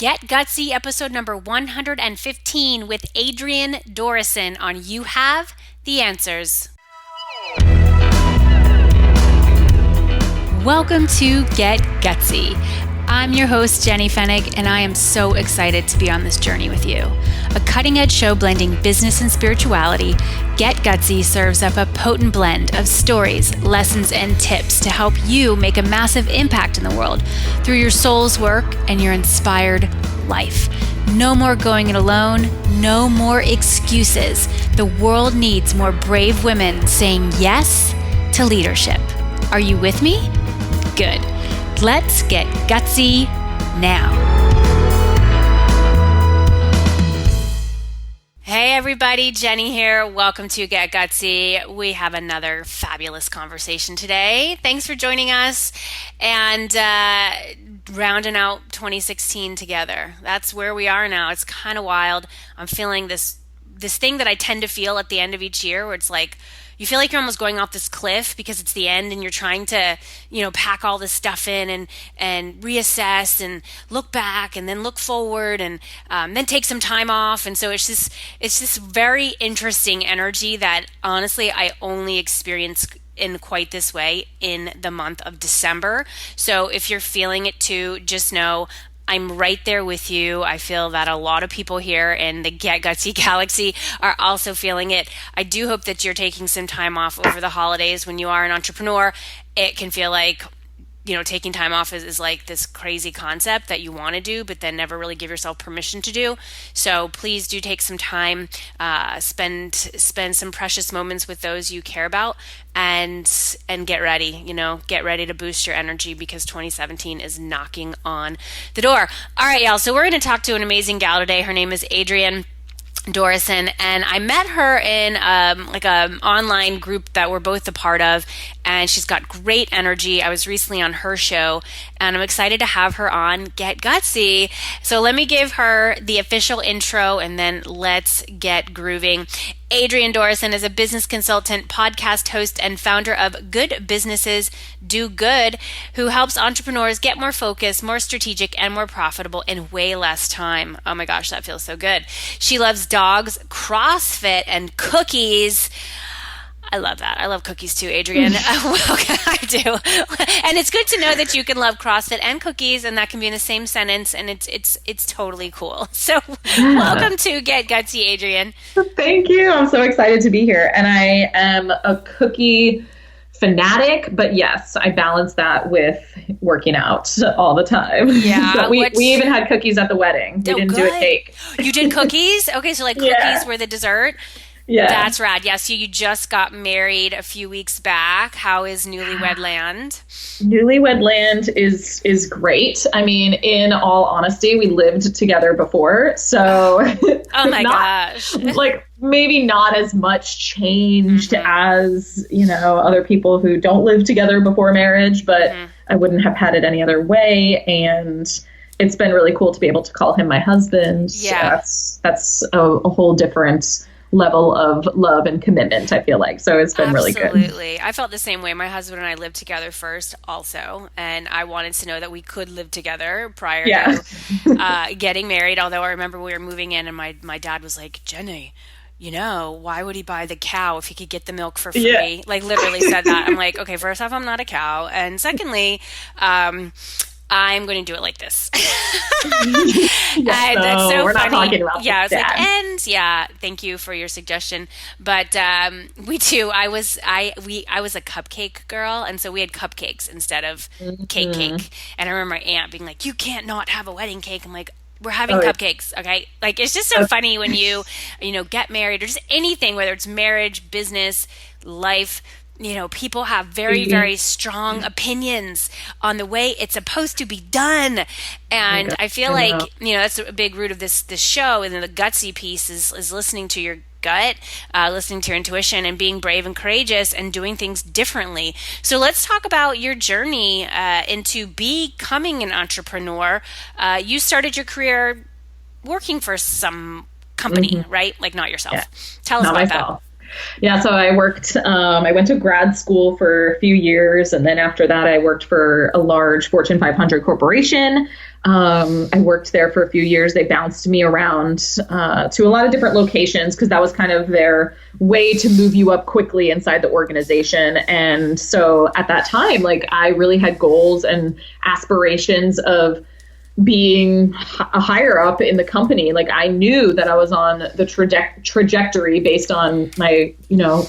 Get Gutsy, episode number 115 with Adrienne Dorison on You Have the Answers. Welcome to Get Gutsy. I'm your host, Jenny Fennig, and I am so excited to be on this journey with you. A cutting-edge show blending business and spirituality, Get Gutsy serves up a potent blend of stories, lessons, and tips to help you make a massive impact in the world through your soul's work and your inspired life. No more going it alone, no more excuses. The world needs more brave women saying yes to leadership. Are you with me? Good. Let's get gutsy now. Hey everybody, Jenny here. Welcome to Get Gutsy. We have another fabulous conversation today. Thanks for joining us and rounding out 2016 together. That's where we are now. It's kind of wild. I'm feeling this thing that I tend to feel at the end of each year where it's like, you feel like you're almost going off this cliff because it's the end and you're trying to, pack all this stuff in and reassess and look back and then look forward and then take some time off. And so it's this very interesting energy that honestly I only experience in quite this way in the month of December. So if you're feeling it too, just know I'm right there with you. I feel that a lot of people here in the Get Gutsy galaxy are also feeling it. I do hope that you're taking some time off over the holidays. When you are an entrepreneur, it can feel like, taking time off is like this crazy concept that you want to do, but then never really give yourself permission to do. So please do take some time, spend some precious moments with those you care about and get ready, get ready to boost your energy because 2017 is knocking on the door. All right, y'all. So we're going to talk to an amazing gal today. Her name is Adrienne Dorison, and I met her in an online group that we're both a part of, and she's got great energy. I was recently on her show, and I'm excited to have her on Get Gutsy. So let me give her the official intro, and then let's get grooving. Adrienne Dorison is a business consultant, podcast host, and founder of Good Businesses Do Good, who helps entrepreneurs get more focused, more strategic, and more profitable in way less time. Oh my gosh, that feels so good. She loves dogs, CrossFit, and cookies. I love that. I love cookies too, Adrienne. I do. And it's good to know that you can love CrossFit and cookies, and that can be in the same sentence, and it's totally cool. So welcome to Get Gutsy, Adrienne. Thank you. I'm so excited to be here. And I am a cookie fanatic, but yes, I balance that with working out all the time. Yeah. So we even had cookies at the wedding. We didn't do a cake. You did cookies? Okay, so cookies were the dessert? Yeah. That's rad. Yeah, so you just got married a few weeks back. How is Newlywed Land? Newlywed Land is great. I mean, in all honesty, we lived together before, so oh my gosh. Maybe not as much changed as, other people who don't live together before marriage, but I wouldn't have had it any other way. And it's been really cool to be able to call him my husband. Yeah. That's a whole different level of love and commitment, I feel like. So it's been really good. Absolutely. I felt the same way. My husband and I lived together first also, and I wanted to know that we could live together prior to getting married. Although I remember we were moving in and my dad was like, Jenny, why would he buy the cow if he could get the milk for free? Yeah. Literally said that. I'm like, okay, first off, I'm not a cow. And secondly, I'm going to do it like this. That's so we're funny. Not talking about thank you for your suggestion. But we too. I was a cupcake girl, and so we had cupcakes instead of cake. And I remember my aunt being like, "You can't not have a wedding cake." I'm like, we're having cupcakes, okay? It's just so funny when you get married or just anything, whether it's marriage, business, life. People have very, very strong opinions on the way it's supposed to be done. And I feel like, that's a big root of this show. And then the gutsy piece is listening to your gut, listening to your intuition and being brave and courageous and doing things differently. So let's talk about your journey into becoming an entrepreneur. You started your career working for some company, right? Not yourself. Yeah. Tell us Not about myself. that. Yeah, so I went to grad school for a few years. And then after that, I worked for a large Fortune 500 corporation. I worked there for a few years. They bounced me around to a lot of different locations because that was kind of their way to move you up quickly inside the organization. And so at that time, like I really had goals and aspirations of being a higher up in the company. Like I knew that I was on the trajectory based on my,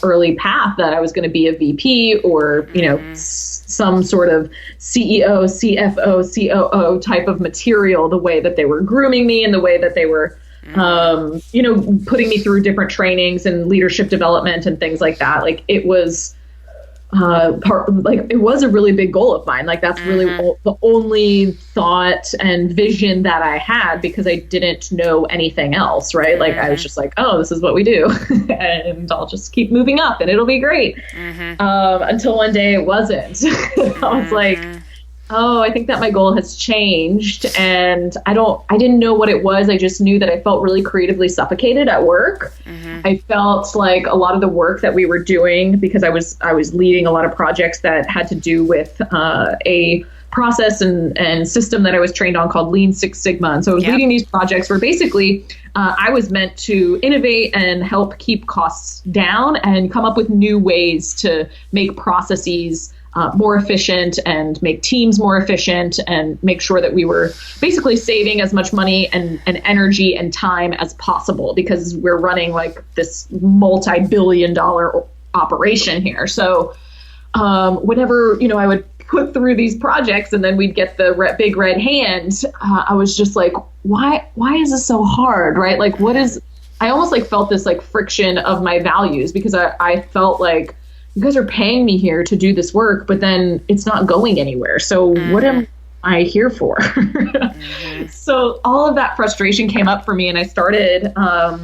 early path that I was going to be a VP or, some sort of CEO, CFO, COO type of material, the way that they were grooming me and the way that they were, putting me through different trainings and leadership development and things like that. Like it was, it was a really big goal of mine. Like that's really the only thought and vision that I had because I didn't know anything else, right? Like I was just like, oh, this is what we do and I'll just keep moving up and it'll be great. Until one day it wasn't. I was like, oh, I think that my goal has changed and I didn't know what it was. I just knew that I felt really creatively suffocated at work. I felt like a lot of the work that we were doing, because I was leading a lot of projects that had to do with a process and system that I was trained on called Lean Six Sigma. And so I was leading these projects where basically I was meant to innovate and help keep costs down and come up with new ways to make processes more efficient and make teams more efficient and make sure that we were basically saving as much money and energy and time as possible because we're running like this multi-billion-dollar operation here. So whenever, I would put through these projects and then we'd get the big red hand, I was just like, why is this so hard, right? Like I almost like felt this like friction of my values because I felt like, you guys are paying me here to do this work, but then it's not going anywhere. So what am I here for? So all of that frustration came up for me and I started a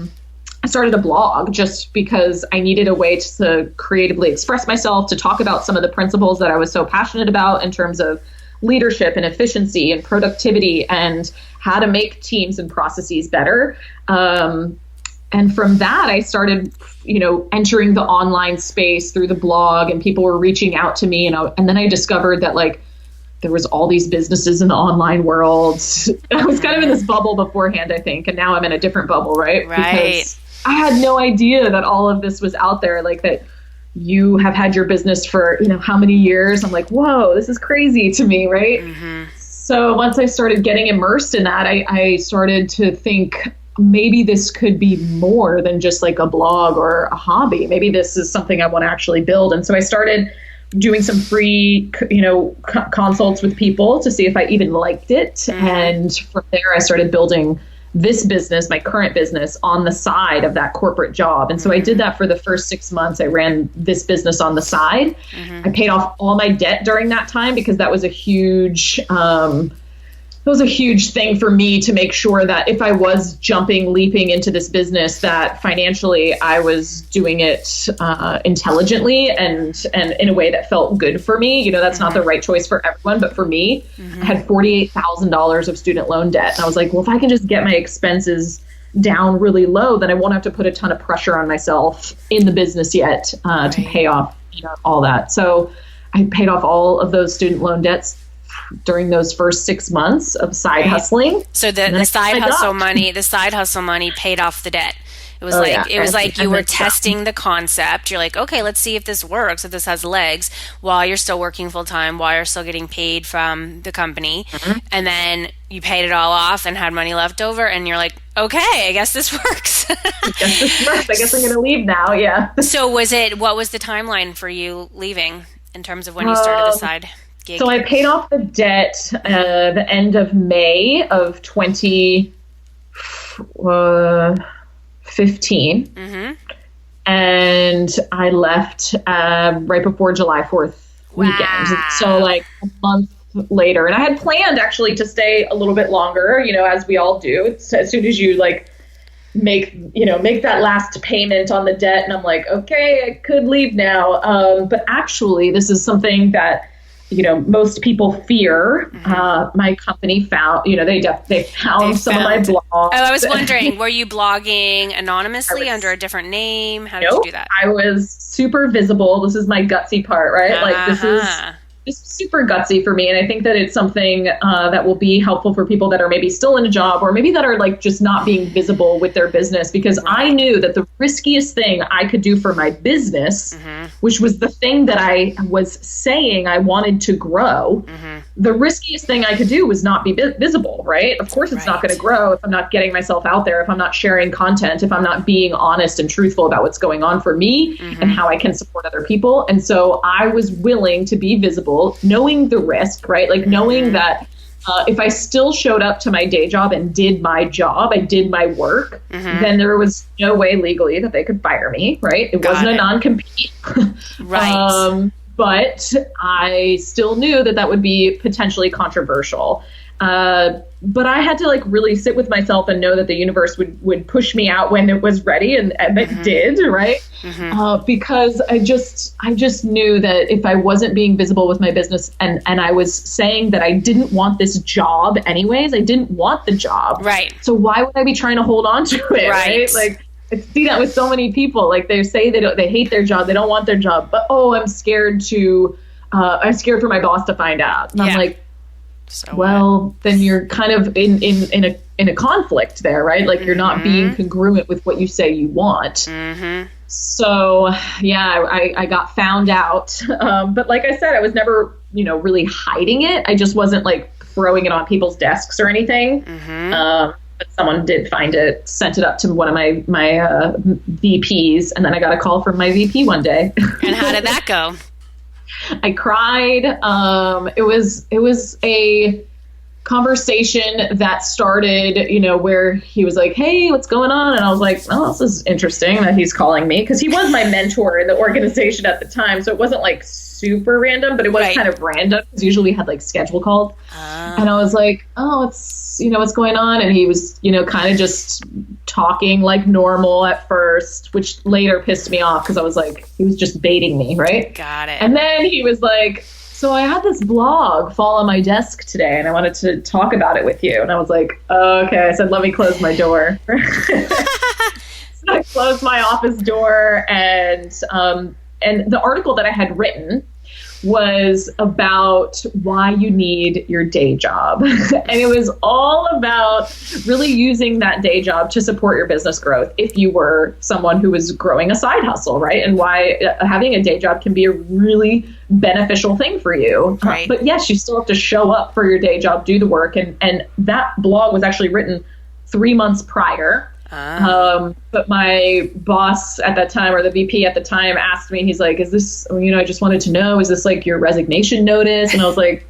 blog just because I needed a way to creatively express myself, to talk about some of the principles that I was so passionate about in terms of leadership and efficiency and productivity and how to make teams and processes better. And from that, I started, entering the online space through the blog and people were reaching out to me. And then I discovered that like there was all these businesses in the online world. I was kind of in this bubble beforehand, I think. And now I'm in a different bubble, right? Because I had no idea that all of this was out there, like that you have had your business for, how many years. I'm like, whoa, this is crazy to me, right? So once I started getting immersed in that, I started to think, maybe this could be more than just like a blog or a hobby. Maybe this is something I want to actually build. And so I started doing some free, consults with people to see if I even liked it. And from there, I started building this business, my current business, on the side of that corporate job. And so I did that for the first 6 months. I ran this business on the side. I paid off all my debt during that time because that was a huge thing for me to make sure that if I was leaping into this business, that financially I was doing it intelligently and in a way that felt good for me. That's not the right choice for everyone, but for me, I had $48,000 of student loan debt. And I was like, well, if I can just get my expenses down really low, then I won't have to put a ton of pressure on myself in the business yet to pay off all that. So I paid off all of those student loan debts during those first 6 months of side hustling. So the side hustle money paid off the debt. It was like you were testing the concept. You're like, okay, let's see if this works, if this has legs, while you're still working full time, while you're still getting paid from the company. And then you paid it all off and had money left over, and you're like, okay, I guess this works. I guess I'm going to leave now. Yeah. So what was the timeline for you leaving in terms of when you started the side gig? So I paid off the debt the end of May of 2015. And I left right before July 4th weekend. Wow. So like a month later. And I had planned actually to stay a little bit longer, as we all do. It's, as soon as you like make that last payment on the debt, and I'm like, okay, I could leave now. But actually, this is something that most people fear. My company found, they found some of my blogs. Oh, I was wondering, were you blogging anonymously under a different name? How did you do that? I was super visible. This is my gutsy part, right? Like this is super gutsy for me. And I think that it's something that will be helpful for people that are maybe still in a job or maybe that are like just not being visible with their business, because I knew that the riskiest thing I could do for my business, which was the thing that I was saying I wanted to grow, the riskiest thing I could do was not be visible, right? Of course, it's not going to grow if I'm not getting myself out there, if I'm not sharing content, if I'm not being honest and truthful about what's going on for me and how I can support other people. And so I was willing to be visible, knowing the risk, right? Like knowing that if I still showed up to my day job and did my job, I did my work, then there was no way legally that they could fire me, right? It wasn't a non-compete. Right. But I still knew that would be potentially controversial. But I had to like really sit with myself and know that the universe would push me out when it was ready, and it did, right? Because I just knew that if I wasn't being visible with my business and I was saying that I didn't want this job anyways, I didn't want the job. Right. So why would I be trying to hold on to it? Right. Like I see that with so many people. Like they say they hate their job, they don't want their job, but I'm scared for my boss to find out. And I'm like, so then you're kind of in a conflict there, right? Like you're not being congruent with what you say you want. So I got found out. But like I said, I was never, really hiding it. I just wasn't like throwing it on people's desks or anything. But someone did find it, sent it up to one of my VPs, and then I got a call from my VP one day. And how did that go? I cried. It was a conversation that started, where he was like, "Hey, what's going on?" And I was like, "Oh, this is interesting that he's calling me," because he was my mentor in the organization at the time. So it wasn't like super random, but it was kind of random because usually we had like schedule calls. And I was like, "Oh, what's going on?" And he was, kind of just talking like normal at first, which later pissed me off because I was like, he was just baiting me, right? Got it. And then he was like, "So I had this blog fall on my desk today and I wanted to talk about it with you." And I was like, okay. I said, "Let me close my door." So I closed my office door, and the article that I had written was about why you need your day job. And it was all about really using that day job to support your business growth if you were someone who was growing a side hustle, right? And why having a day job can be a really beneficial thing for you. Right. But yes, you still have to show up for your day job, do the work. And that blog was actually written 3 months prior. But my boss at that time, or the VP at the time, asked me, he's like, "Is this, I just wanted to know, is this like your resignation notice?" And I was like,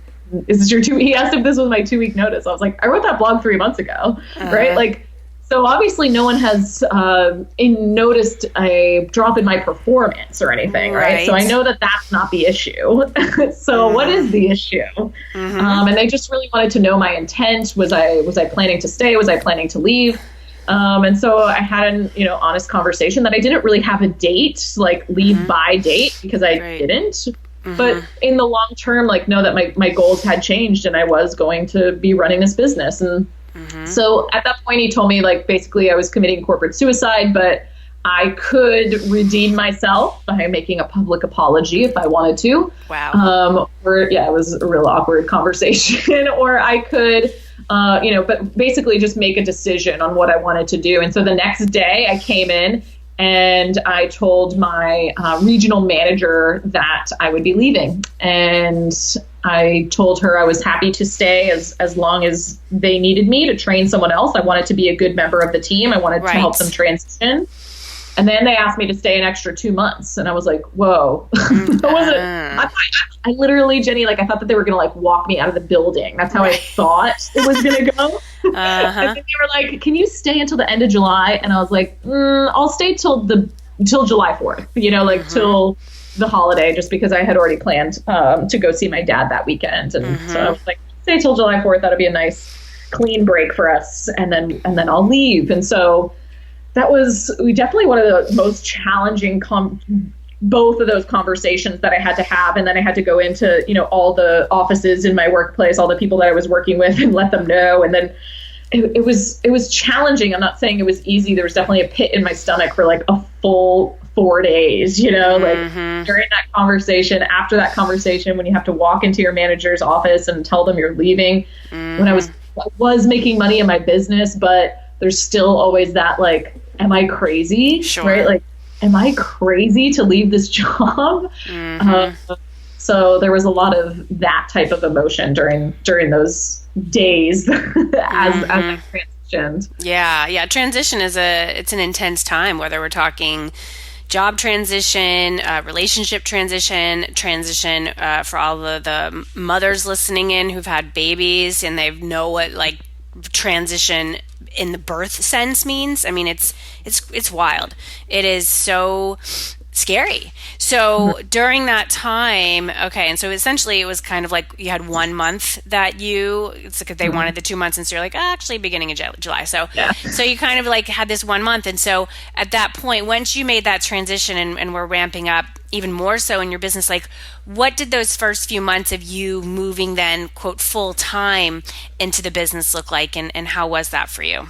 "Is this your he asked if this was my 2-week notice. I was like, "I wrote that blog 3 months ago." Right. Like, so obviously no one has noticed a drop in my performance or anything. Right. So I know that that's not the issue. So what is the issue? And they just really wanted to know my intent. Was I planning to stay? Was I planning to leave? And so I had an, honest conversation that I didn't really have a date, like leave by date, because I didn't. But in the long term, like know that my goals had changed and I was going to be running this business. And so at that point, he told me like basically I was committing corporate suicide, but I could redeem myself by making a public apology if I wanted to. Wow. It was a real awkward conversation. Or I could but basically just make a decision on what I wanted to do. And so the next day I came in and I told my regional manager that I would be leaving. And I told her I was happy to stay as long as they needed me to train someone else. I wanted to be a good member of the team. I wanted to help them transition. And then they asked me to stay an extra 2 months. And I was like, whoa. I literally, Jenny, I thought that they were going to walk me out of the building. That's how I thought it was going to go. And then they were like, "Can you stay until the end of July?" And I was like, I'll stay till July 4th, till the holiday, just because I had already planned to go see my dad that weekend. And so I was like, stay till July 4th. That'll be a nice clean break for us. And then I'll leave. And so that was definitely one of the most challenging both of those conversations that I had to have. And then I had to go into, all the offices in my workplace, all the people that I was working with, and let them know. And then it was challenging. I'm not saying it was easy. There was definitely a pit in my stomach for like a full 4 days, like during that conversation, after that conversation, when you have to walk into your manager's office and tell them you're leaving. When I was making money in my business, but there's still always that, like, am I crazy? Sure. Right? Like, am I crazy to leave this job? So there was a lot of that type of emotion during those days as I transitioned. Yeah. Transition it's an intense time, whether we're talking job transition, relationship transition for all of the mothers listening in who've had babies and they know what like transition in the birth sense means. I mean, it's wild. It is so scary. So during that time, okay, and so essentially it was kind of like you had 1 month that it's like they wanted the 2 months, and so you're like, actually beginning of July. So so you kind of like had this 1 month. And so at that point, once you made that transition and were ramping up even more so in your business, like what did those first few months of you moving then, quote, full time into the business look like, and how was that for you?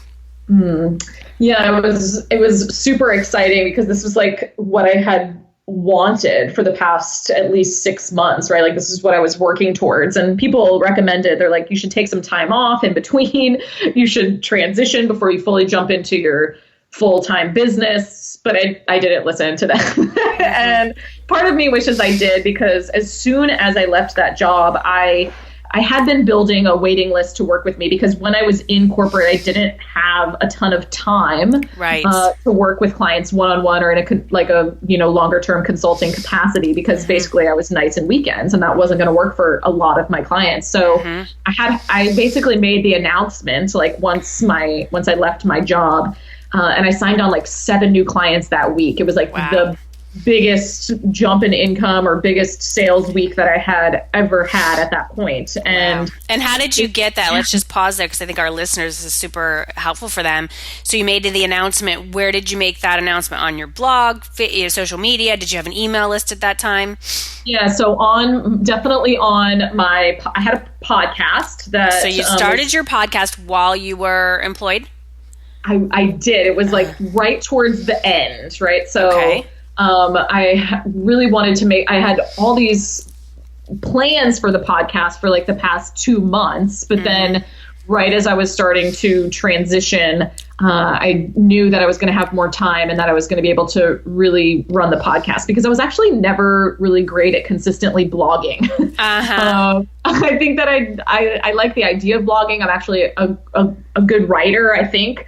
Yeah, it was super exciting because this was like what I had wanted for the past at least 6 months, right? Like this is what I was working towards, and people recommended, they're like, you should take some time off in between. You should transition before you fully jump into your full-time business. But I didn't listen to them. And part of me wishes I did, because as soon as I left that job, I had been building a waiting list to work with me, because when I was in corporate, I didn't have a ton of time to work with clients one-on-one or in a longer term consulting capacity, because basically I was nights and weekends, and that wasn't going to work for a lot of my clients. So I basically made the announcement like once I left my job, and I signed on like 7 new clients that week. It was like the biggest jump in income or biggest sales week that I had ever had at that point. And how did you get that? Let's just pause there, because I think our listeners, this is super helpful for them. So you made the announcement. Where did you make that announcement? On your blog, social media? Did you have an email list at that time? Yeah, so definitely on I had a podcast that. So you started your podcast while you were employed? I did. It was like right towards the end, right? So I really wanted to I had all these plans for the podcast for like the past 2 months, but then right as I was starting to transition, I knew that I was going to have more time and that I was going to be able to really run the podcast, because I was actually never really great at consistently blogging. I think that I like the idea of blogging. I'm actually a good writer, I think.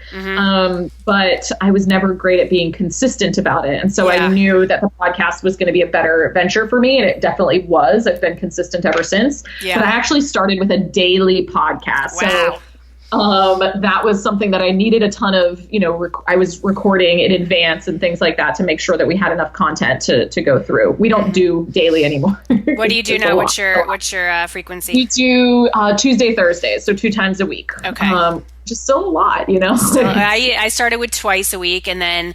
But I was never great at being consistent about it. And so I knew that the podcast was going to be a better venture for me. And it definitely was. I've been consistent ever since. But I actually started with a daily podcast. Wow. So that was something that I needed a ton of, I was recording in advance and things like that to make sure that we had enough content to go through. We don't do daily anymore. What do you do now? What's your frequency? We do Tuesday, Thursdays, so 2 times a week. Okay. Just still a lot, So I started with twice a week, and then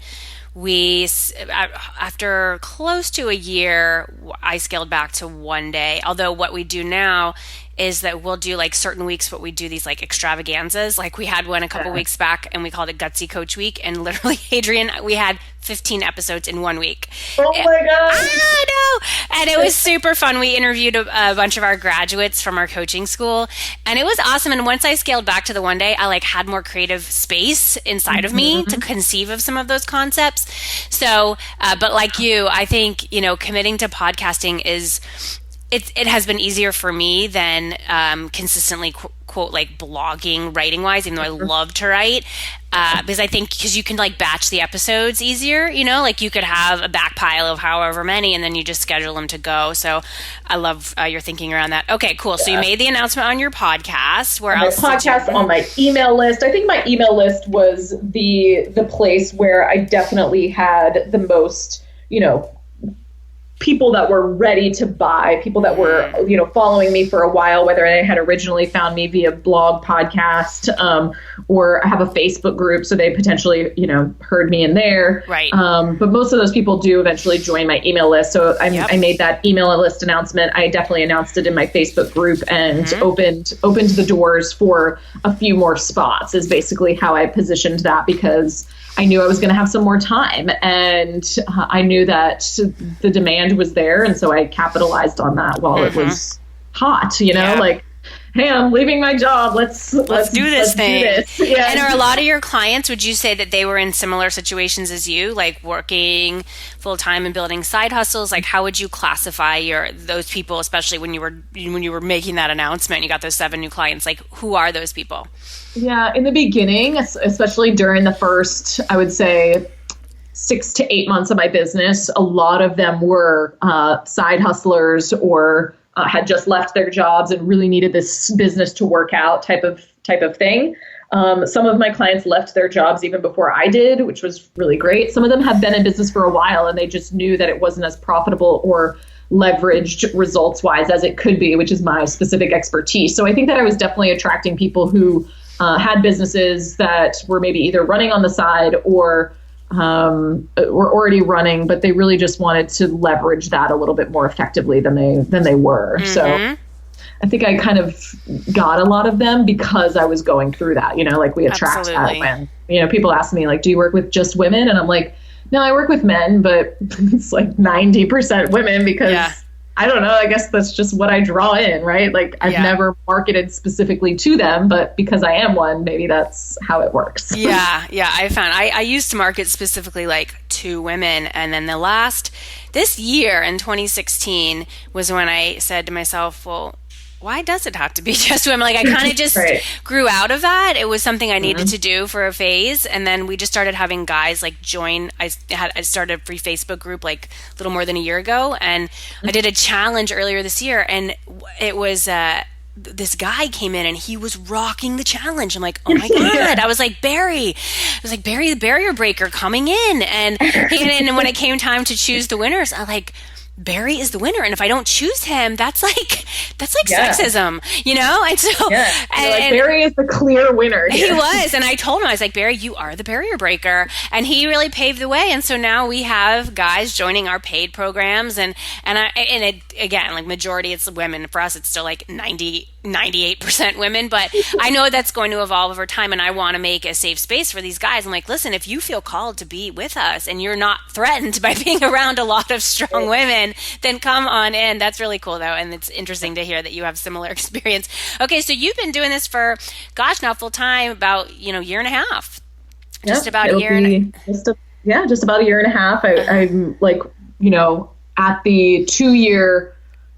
after close to a year, I scaled back to 1 day. Although what we do now is that we'll do like certain weeks, but we do these like extravaganzas. Like we had one a couple weeks back, and we called it Gutsy Coach Week. And literally, Adrienne, we had 15 episodes in 1 week. Oh my God. I know. And it was super fun. We interviewed a bunch of our graduates from our coaching school, and it was awesome. And once I scaled back to the 1 day, I like had more creative space inside of me to conceive of some of those concepts. So, but like you, I think, committing to podcasting it has been easier for me than consistently quote like blogging writing wise, even though I love to write, because I think because you can like batch the episodes easier, like you could have a back pile of however many, and then you just schedule them to go. So I love your thinking around that. Okay, cool. So you made the announcement on your podcast. Where else? Podcast, on my email list. I think my email list was the place where I definitely had the most, people that were ready to buy, people that were, following me for a while, whether they had originally found me via blog, podcast, or I have a Facebook group. So they potentially, heard me in there. Right. But most of those people do eventually join my email list. So I made that email list announcement. I definitely announced it in my Facebook group and opened the doors for a few more spots is basically how I positioned that, because I knew I was going to have some more time, and I knew that the demand was there. And so I capitalized on that while it was hot, like, hey, I'm leaving my job. Let's do this thing. Do this. Yeah. And are a lot of your clients, would you say that they were in similar situations as you, like working full time and building side hustles? Like, how would you classify those people, especially when you were making that announcement, you got those 7 new clients? Like, who are those people? Yeah, in the beginning, especially during the first, I would say, 6 to 8 months of my business, a lot of them were side hustlers or had just left their jobs and really needed this business to work out type of thing. Some of my clients left their jobs even before I did, which was really great. Some of them have been in business for a while and they just knew that it wasn't as profitable or leveraged results wise as it could be, which is my specific expertise. So I think that I was definitely attracting people who had businesses that were maybe either running on the side or were already running, but they really just wanted to leverage that a little bit more effectively than they were. So I think I kind of got a lot of them because I was going through that, like we attract that when, people ask me like, do you work with just women? And I'm like, no, I work with men, but it's like 90% women because I don't know. I guess that's just what I draw in, right? Like I've never marketed specifically to them, but because I am one, maybe that's how it works. Yeah. I found I used to market specifically like to women. And then this year in 2016 was when I said to myself, well, why does it have to be just women? Like I kind of just grew out of that. It was something I needed to do for a phase. And then we just started having guys like join. I started a free Facebook group like a little more than a year ago. And I did a challenge earlier this year. And it was, this guy came in and he was rocking the challenge. I'm like, oh my God. I was like, Barry the barrier breaker coming in. And when it came time to choose the winners, I like, Barry is the winner, and if I don't choose him, that's like sexism, And so, and Barry is the clear winner here. He was, and I told him, I was like, Barry, you are the barrier breaker, and he really paved the way. And so now we have guys joining our paid programs, and again, like majority, it's women. For us, it's still like 98% women, but I know that's going to evolve over time, and I want to make a safe space for these guys. I'm like, listen, if you feel called to be with us and you're not threatened by being around a lot of strong women, then come on in. That's really cool, though, and it's interesting to hear that you have similar experience. Okay, so you've been doing this for, now full time, about year and a half. Just about a year just about a year and a half. I'm like at the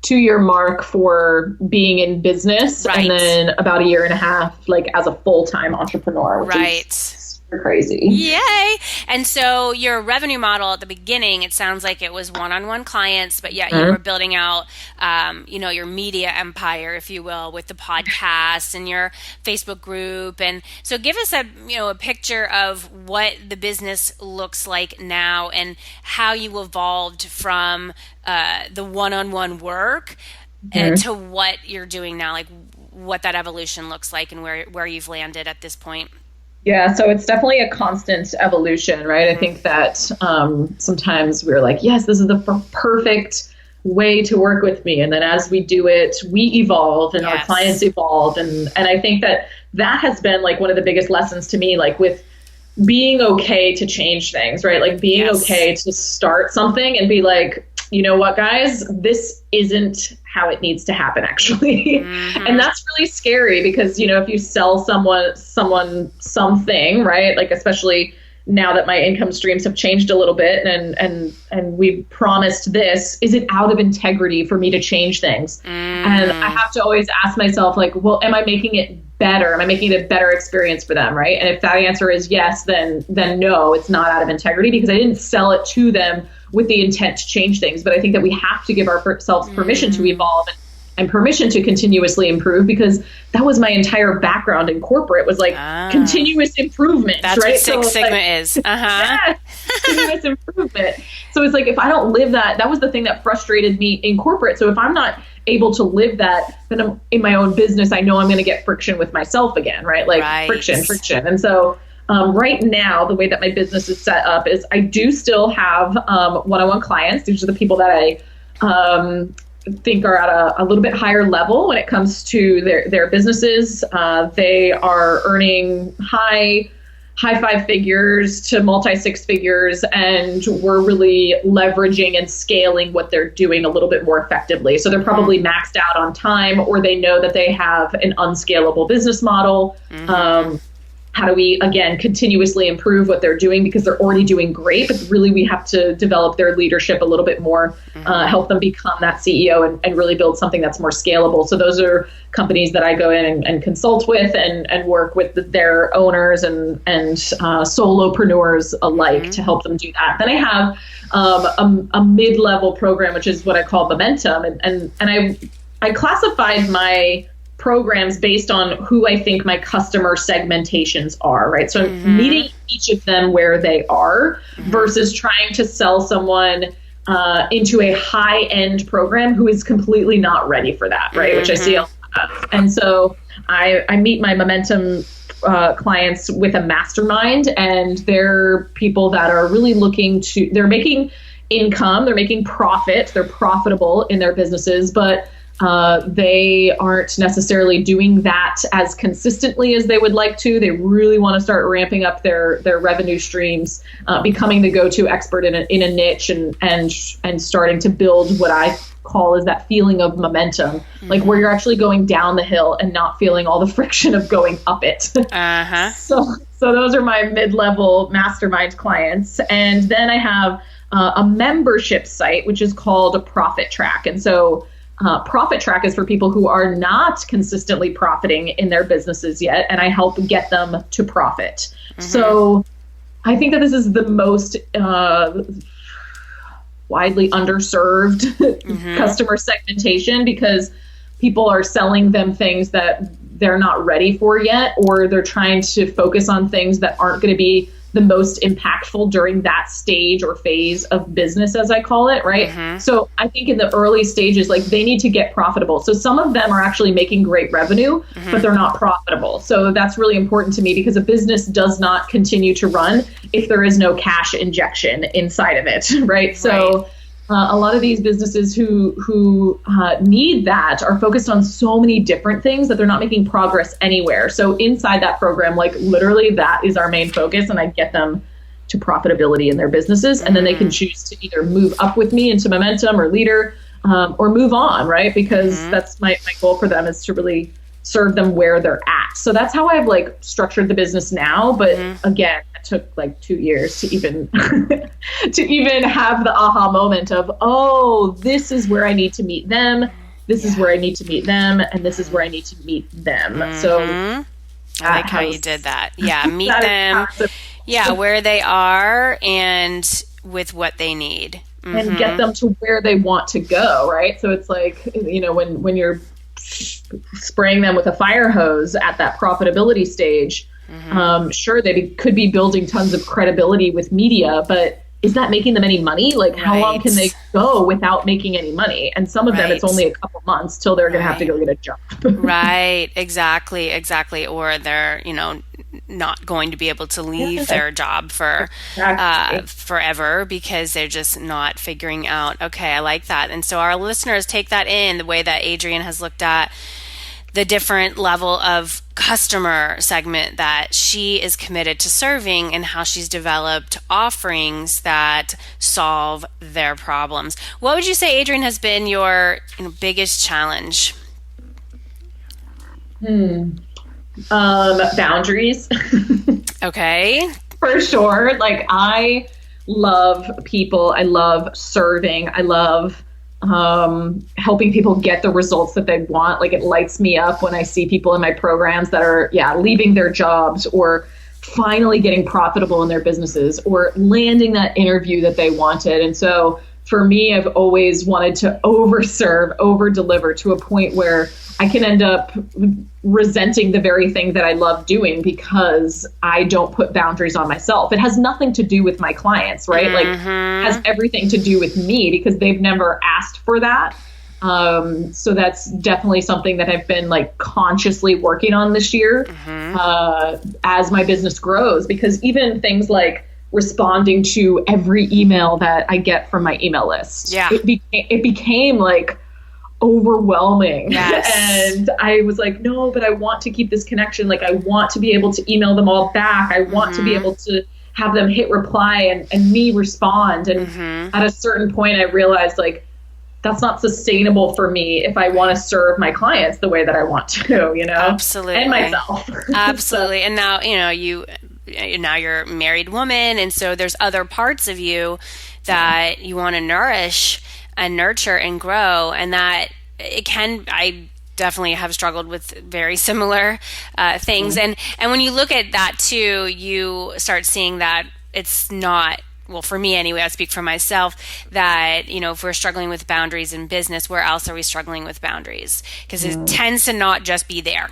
2-year mark for being in business, and then about a year and a half like as a full-time entrepreneur, which is super crazy. Yay. And so your revenue model at the beginning, it sounds like it was one-on-one clients, but you were building out your media empire, if you will, with the podcast and your Facebook group. And so give us a picture of what the business looks like now and how you evolved from the one-on-one work to what you're doing now, like what that evolution looks like and where you've landed at this point. Yeah, so it's definitely a constant evolution, right? I think that sometimes we're like, yes, this is the perfect way to work with me. And then as we do it, we evolve and our clients evolve. And I think that has been like one of the biggest lessons to me, like with being okay to change things, right? Like being okay to start something and be like, you know what, guys, this isn't how it needs to happen, actually. And that's really scary because, if you sell someone something, right? Like, especially now that my income streams have changed a little bit and we promised this, is it out of integrity for me to change things? And I have to always ask myself, like, well, am I making it better? Am I making it a better experience for them, right? And if that answer is yes, then no, it's not out of integrity because I didn't sell it to them with the intent to change things. But I think that we have to give ourselves permission to evolve and permission to continuously improve, because that was my entire background in corporate, was like continuous improvement. That's right? what Six Sigma is. Yeah, continuous improvement. So it's like, if I don't live that was the thing that frustrated me in corporate. So if I'm not able to live that, then I'm in my own business, I know I'm going to get friction with myself again, right? Like friction. And so right now, the way that my business is set up is I do still have one-on-one clients. These are the people that I think are at a little bit higher level when it comes to their businesses. They are earning high 5 figures to multi 6 figures, and we're really leveraging and scaling what they're doing a little bit more effectively. So they're probably maxed out on time, or they know that they have an unscalable business model. How do we, again, continuously improve what they're doing, because they're already doing great, but really we have to develop their leadership a little bit more, help them become that CEO and really build something that's more scalable. So those are companies that I go in and consult with and work with their owners and solopreneurs alike to help them do that. Then I have a mid-level program, which is what I call Momentum. And I classified my programs based on who I think my customer segmentations are, right? So I'm meeting each of them where they are versus trying to sell someone into a high-end program who is completely not ready for that, right? Which I see a lot of. And so I meet my Momentum clients with a mastermind, and they're people that are really they're making income, they're making profit, they're profitable in their businesses, but they aren't necessarily doing that as consistently as they would like to. They really want to start ramping up their revenue streams, becoming the go-to expert in a niche, and starting to build what I call is that feeling of momentum, like where you're actually going down the hill and not feeling all the friction of going up it. So those are my mid-level mastermind clients. And then I have a membership site, which is called a Profit Track. And so Profit Track is for people who are not consistently profiting in their businesses yet, and I help get them to profit. So I think that this is the most widely underserved customer segmentation, because people are selling them things that they're not ready for yet, or they're trying to focus on things that aren't going to be the most impactful during that stage or phase of business, as I call it, right? So I think in the early stages, like, they need to get profitable. So some of them are actually making great revenue, but they're not profitable. So that's really important to me, because a business does not continue to run if there is no cash injection inside of it, right? So a lot of these businesses who need that are focused on so many different things that they're not making progress anywhere. So inside that program, like, literally that is our main focus, and I get them to profitability in their businesses, and then they can choose to either move up with me into Momentum or Leader, or move on, right? Because that's my goal for them, is to really serve them where they're at. So that's how I've like structured the business now. But again, it took like 2 years to even have the aha moment of, oh, this is where I need to meet them. This is where I need to meet them. And this is where I need to meet them. So I like how you did that. Yeah. Meet them. Yeah. Where they are and with what they need. And get them to where they want to go. Right. So it's like, you know, when you're spraying them with a fire hose at that profitability stage, sure, they could be building tons of credibility with media, but is that making them any money? Like, how long can they go without making any money? And some of them, it's only a couple months till they're going to have to go get a job. Exactly. Or they're, you know, not going to be able to leave their job for forever, because they're just not figuring out, okay, I like that. And so our listeners take that in, the way that Adrienne has looked at the different level of customer segment that she is committed to serving, and how she's developed offerings that solve their problems. What would you say, Adrienne, has been your biggest challenge? Boundaries. Okay. For sure. Like, I love people. I love serving. I love helping people get the results that they want. Like, it lights me up when I see people in my programs that are, leaving their jobs, or finally getting profitable in their businesses, or landing that interview that they wanted. And so for me, I've always wanted to overserve, over deliver to a point where I can end up resenting the very thing that I love doing because I don't put boundaries on myself. It has nothing to do with my clients, right? Like, has everything to do with me because they've never asked for that. So that's definitely something that I've been like consciously working on this year as my business grows, because even things like responding to every email that I get from my email list, it became like overwhelming. Yes. And I was like, no, but I want to keep this connection. Like, I want to be able to email them all back. I want to be able to have them hit reply and me respond. And at a certain point, I realized like, that's not sustainable for me if I want to serve my clients the way that I want to, you know? Absolutely. And myself. Absolutely. And now, now you're a married woman. And so there's other parts of you that you want to nourish and nurture and grow. And that I definitely have struggled with very similar things. And when you look at that too, you start seeing that it's not, well, for me anyway, I speak for myself, that, if we're struggling with boundaries in business, where else are we struggling with boundaries? Because it tends to not just be there.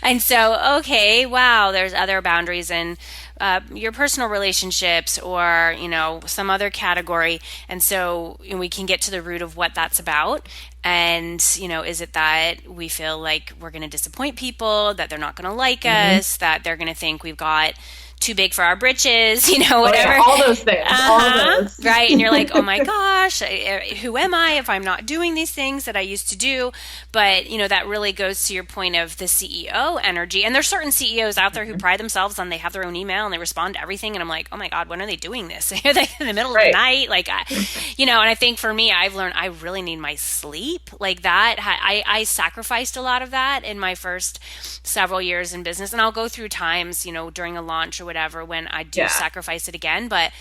And so, okay, wow, there's other boundaries in your personal relationships or, some other category. And so we can get to the root of what that's about. And, is it that we feel like we're going to disappoint people, that they're not going to like us, that they're going to think we've got too big for our britches, whatever. Oh, yeah, all those things. All those. Right. And you're like, oh my gosh, who am I if I'm not doing these things that I used to do? But, that really goes to your point of the CEO energy. And there's certain CEOs out there who pride themselves on they have their own email and they respond to everything. And I'm like, oh my God, when are they doing this? Are they in the middle of the night? Like, and I think for me, I've learned I really need my sleep like that. I sacrificed a lot of that in my first several years in business. And I'll go through times, during a launch or whatever, when I do sacrifice it again. But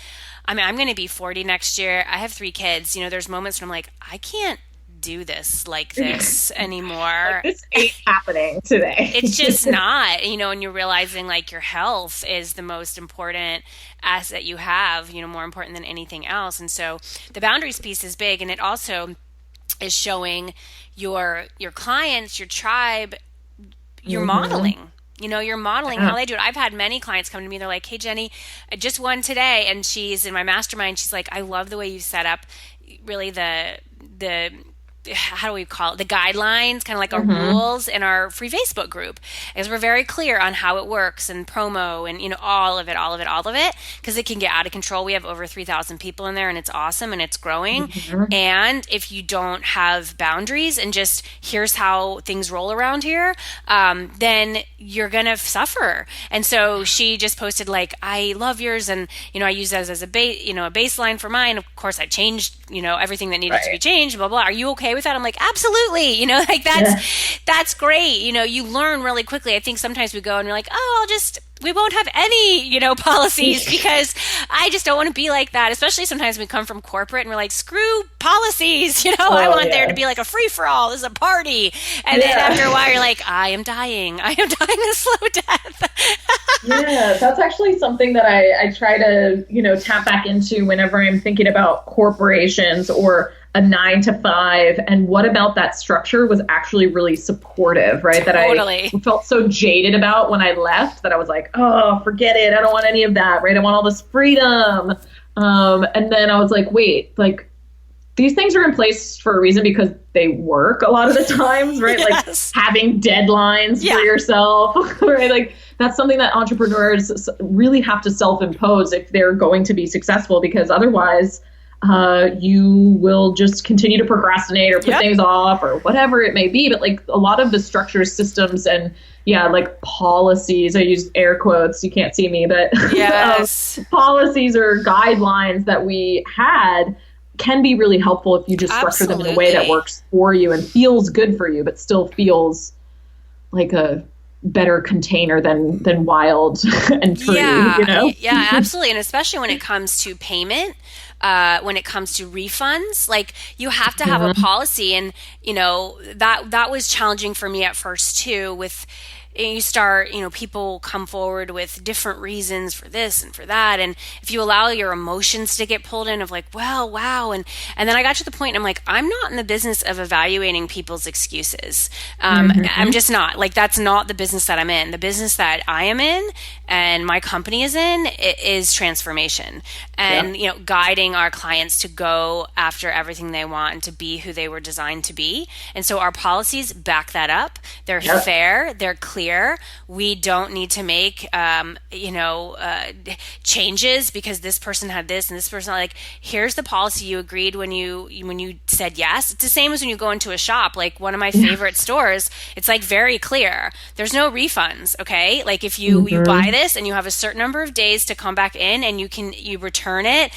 I mean, I'm going to be 40 next year. I have 3 kids. There's moments when I'm like, I can't do this like this anymore. Like, this ain't happening today. It's just not, and you're realizing like your health is the most important asset you have, more important than anything else. And so the boundaries piece is big. And it also is showing your clients, your tribe, you're modeling. You're modeling how they do it. I've had many clients come to me. They're like, hey, Jenny, I just won today. And she's in my mastermind. She's like, I love the way you set up really the how do we call it? The guidelines, kind of like our rules in our free Facebook group, because we're very clear on how it works and promo and, all of it, because it can get out of control. We have over 3,000 people in there and it's awesome and it's growing. And if you don't have boundaries and just here's how things roll around here, then you're going to suffer. And so she just posted like, I love yours. And, I use that as a baseline for mine. Of course I changed, everything that needed to be changed, blah, blah. Are you okay with that? I'm like, absolutely. Like that's great. You learn really quickly. I think sometimes we go and we're like, oh, we won't have any, policies because I just don't want to be like that. Especially sometimes we come from corporate and we're like, screw policies. I want there to be like a free for all. This is a party. And then after a while you're like, I am dying a slow death. Yeah, that's actually something that I try to, tap back into whenever I'm thinking about corporations or a 9-to-5, and what about that structure was actually really supportive, right? Totally. That I felt so jaded about when I left that I was like, oh, forget it. I don't want any of that, right? I want all this freedom. And then I was like, wait, like these things are in place for a reason because they work a lot of the times, right? Yes. Like having deadlines for yourself, right? Like that's something that entrepreneurs really have to self-impose if they're going to be successful, because otherwise you will just continue to procrastinate or put things off or whatever it may be. But like a lot of the structures, systems, and like policies, I use air quotes, you can't see me, but policies or guidelines that we had can be really helpful if you just structure them in a way that works for you and feels good for you, but still feels like a better container than wild and free, Yeah, absolutely. And especially when it comes to payment, when it comes to refunds, like you have to have a policy. And, that was challenging for me at first too, with, you start, people come forward with different reasons for this and for that. And if you allow your emotions to get pulled in of like, well, wow. And then I got to the point, I'm like, I'm not in the business of evaluating people's excuses. I'm just not. Like, that's not the business that I'm in. The business that I am in and my company is in, it is transformation and, guiding our clients to go after everything they want and to be who they were designed to be. And so our policies back that up. They're fair. They're clear. We don't need to make, changes because this person had this and this person, like, here's the policy you agreed when you said yes. It's the same as when you go into a shop, like one of my favorite stores, it's like very clear. There's no refunds. Okay. Like if you buy this and you have a certain number of days to come back in and you return it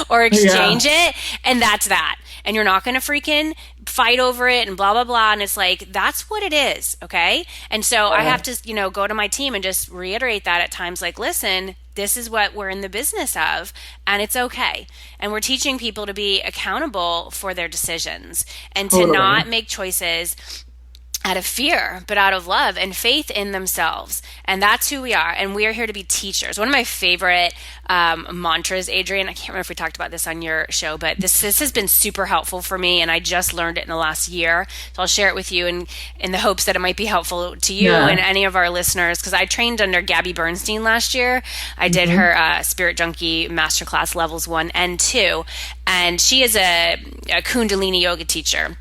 or exchange it. And that's that. And you're not going to freaking fight over it and blah, blah, blah. And it's like, that's what it is. Okay. And so I have to, go to my team and just reiterate that at times, like, listen, this is what we're in the business of, and it's okay. And we're teaching people to be accountable for their decisions and to not make choices out of fear, but out of love and faith in themselves. And that's who we are. And we are here to be teachers. One of my favorite mantras, Adrienne, I can't remember if we talked about this on your show, but this has been super helpful for me. And I just learned it in the last year. So I'll share it with you in the hopes that it might be helpful to you and any of our listeners. Because I trained under Gabby Bernstein last year. I did her Spirit Junkie Masterclass levels 1 and 2. And she is a Kundalini yoga teacher.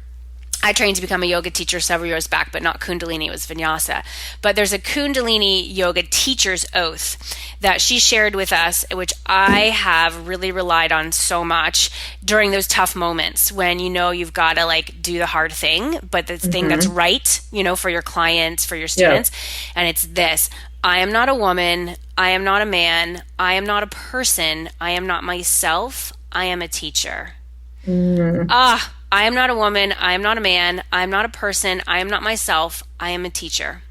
I trained to become a yoga teacher several years back, but not Kundalini, it was Vinyasa. But there's a Kundalini yoga teacher's oath that she shared with us, which I have really relied on so much during those tough moments when you've got to like do the hard thing, but the thing that's right, for your clients, for your students. And it's this: I am not a woman. I am not a man. I am not a person. I am not myself. I am a teacher. I am not a woman. I am not a man. I am not a person. I am not myself. I am a teacher.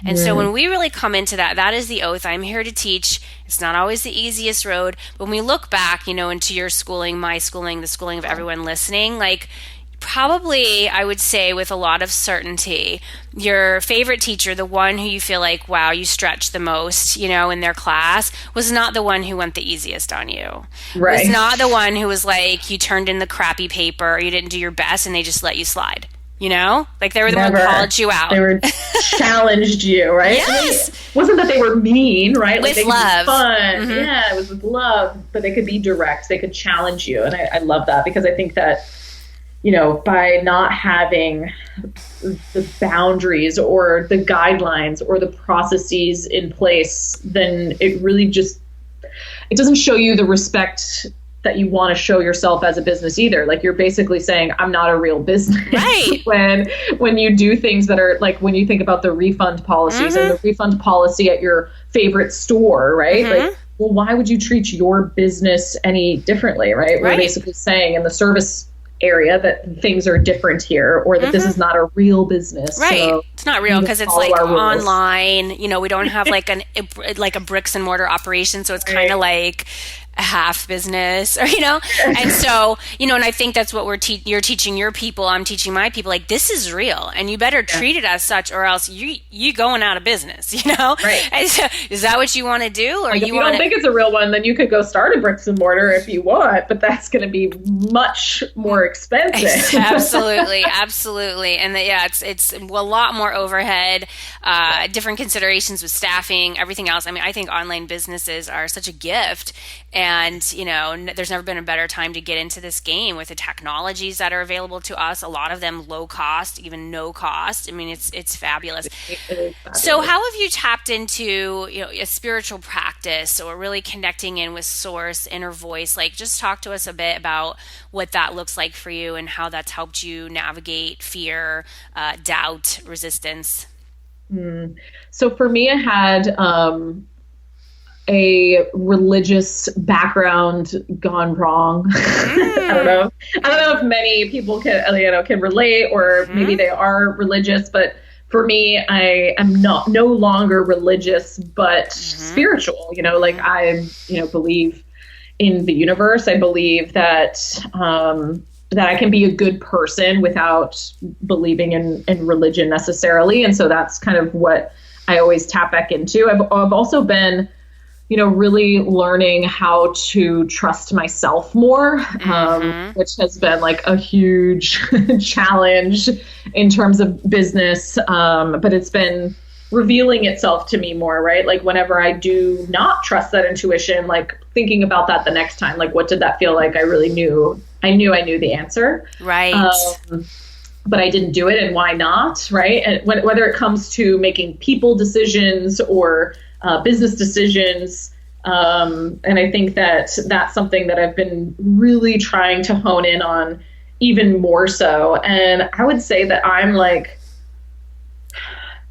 And so when we really come into that is the oath. I'm here to teach. It's not always the easiest road. But when we look back, into your schooling, my schooling, the schooling of everyone listening, like, probably, I would say with a lot of certainty, your favorite teacher, the one who you feel like, wow, you stretched the most, in their class, was not the one who went the easiest on you. Right. Was not the one who was like, you turned in the crappy paper, or you didn't do your best, and they just let you slide. Like they were the one who called you out. They were challenged you, right? Yes. It wasn't that they were mean, right? With like they love. Could be fun. Yeah, it was with love, but they could be direct. They could challenge you. And I love that because I think that, by not having the boundaries or the guidelines or the processes in place, then it really it doesn't show you the respect that you want to show yourself as a business either. Like you're basically saying, I'm not a real business. Right. when you do things that are like, when you think about the refund policies and the refund policy at your favorite store, right? Like, well, why would you treat your business any differently, right? We're basically saying in the service area that things are different here, or that this is not a real business. Right. So it's not real because it's like online, we don't have like a bricks and mortar operation. So it's kind of like a half business or, and so, and I think that's what you're teaching your people. I'm teaching my people, like, this is real and you better treat it as such or else you going out of business, Right. And so, is that what you want to do? Or if you don't think it's a real one, then you could go start a bricks and mortar if you want, but that's going to be much more expensive. Absolutely. Absolutely. And it's a lot more overhead, different considerations with staffing, everything else. I mean, I think online businesses are such a gift. And, there's never been a better time to get into this game with the technologies that are available to us. A lot of them low cost, even no cost. I mean, it's fabulous. So how have you tapped into, a spiritual practice or really connecting in with source, inner voice? Like, just talk to us a bit about what that looks like for you and how that's helped you navigate fear, doubt, resistance. So for me, I had a religious background gone wrong. I don't know if many people can relate, or maybe they are religious, but for me, I am no longer religious, but spiritual. Like I believe in the universe. I believe that I can be a good person without believing in religion necessarily, and so that's kind of what I always tap back into. I've also been, really learning how to trust myself more, which has been like a huge challenge in terms of business. But it's been revealing itself to me more, right? Like whenever I do not trust that intuition, like thinking about that the next time, like what did that feel like? I knew I knew the answer. Right. But I didn't do it, and why not, right? And whether it comes to making people decisions or business decisions, and I think that that's something that I've been really trying to hone in on even more so. And I would say that I'm like